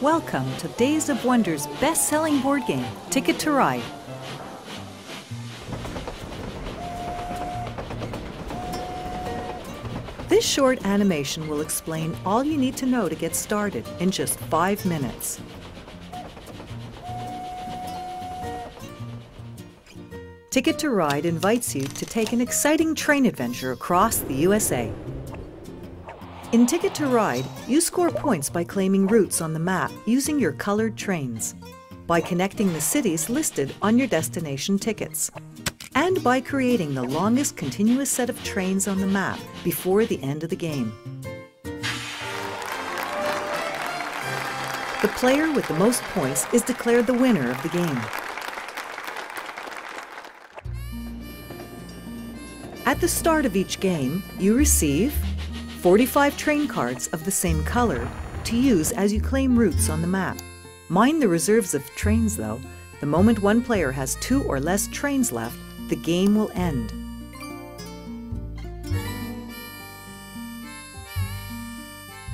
Welcome to Days of Wonder's best-selling board game, Ticket to Ride. This short animation will explain all you need to know to get started in just 5 minutes. Ticket to Ride invites you to take an exciting train adventure across the USA. In Ticket to Ride, you score points by claiming routes on the map using your colored trains, by connecting the cities listed on your destination tickets, and by creating the longest continuous set of trains on the map before the end of the game. The player with the most points is declared the winner of the game. At the start of each game, you receive 45 train cards of the same color to use as you claim routes on the map. Mind the reserves of trains though. The moment one player has 2 or less trains left, the game will end.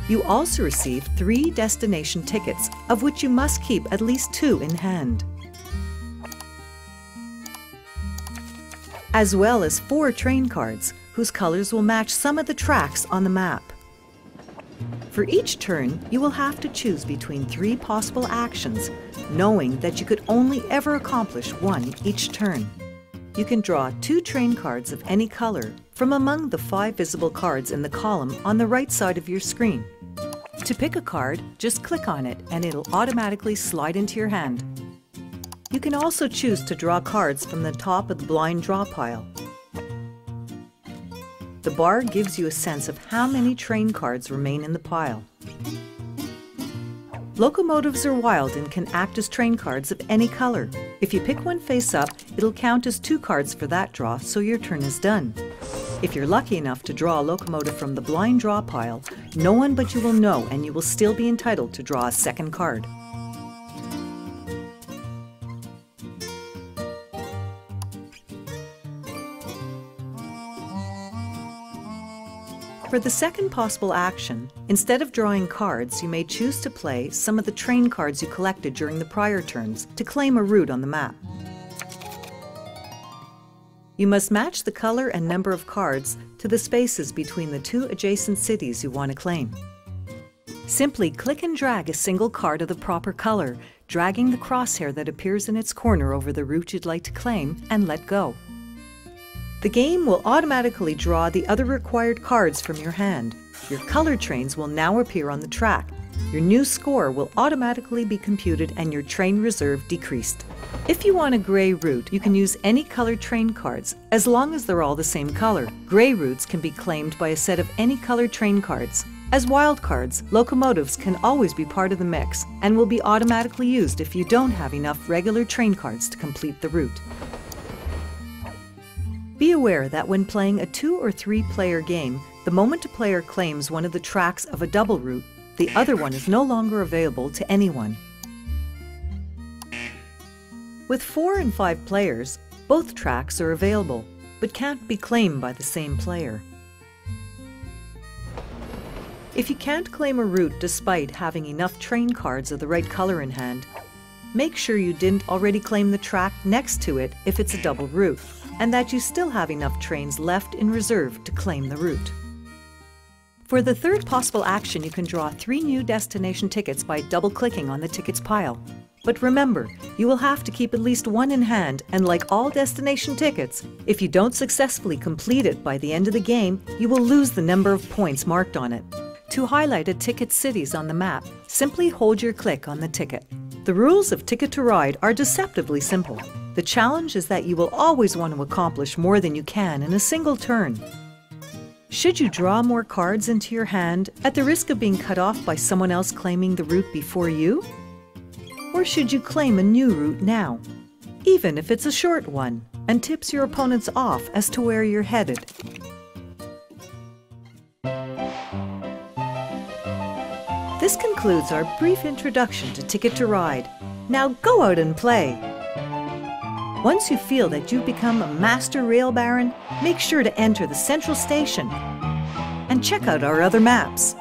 You also receive 3 destination tickets, of which you must keep at least 2 in hand, as well as 4 train cards, whose colors will match some of the tracks on the map. For each turn, you will have to choose between 3 possible actions, knowing that you could only ever accomplish 1 each turn. You can draw 2 train cards of any color from among the 5 visible cards in the column on the right side of your screen. To pick a card, just click on it and it'll automatically slide into your hand. You can also choose to draw cards from the top of the blind draw pile. The bar gives you a sense of how many train cards remain in the pile. Locomotives are wild and can act as train cards of any color. If you pick one face up, it'll count as 2 cards for that draw, so your turn is done. If you're lucky enough to draw a locomotive from the blind draw pile, no one but you will know and you will still be entitled to draw a second card. For the second possible action, instead of drawing cards, you may choose to play some of the train cards you collected during the prior turns to claim a route on the map. You must match the color and number of cards to the spaces between the 2 adjacent cities you want to claim. Simply click and drag a single card of the proper color, dragging the crosshair that appears in its corner over the route you'd like to claim, and let go. The game will automatically draw the other required cards from your hand. Your colored trains will now appear on the track. Your new score will automatically be computed and your train reserve decreased. If you want a gray route, you can use any colored train cards, as long as they're all the same color. Gray routes can be claimed by a set of any colored train cards. As wild cards, locomotives can always be part of the mix and will be automatically used if you don't have enough regular train cards to complete the route. Be aware that when playing a 2 or 3 player game, the moment a player claims one of the tracks of a double route, the other one is no longer available to anyone. With 4 and 5 players, both tracks are available, but can't be claimed by the same player. If you can't claim a route despite having enough train cards of the right color in hand, make sure you didn't already claim the track next to it if it's a double route, and that you still have enough trains left in reserve to claim the route. For the third possible action, you can draw 3 new destination tickets by double-clicking on the tickets pile. But remember, you will have to keep at least 1 in hand, and like all destination tickets, if you don't successfully complete it by the end of the game, you will lose the number of points marked on it. To highlight a ticket's cities on the map, simply hold your click on the ticket. The rules of Ticket to Ride are deceptively simple. The challenge is that you will always want to accomplish more than you can in a single turn. Should you draw more cards into your hand at the risk of being cut off by someone else claiming the route before you? Or should you claim a new route now, even if it's a short one, and tips your opponents off as to where you're headed? This concludes our brief introduction to Ticket to Ride. Now go out and play! Once you feel that you've become a master rail baron, make sure to enter the central station and check out our other maps.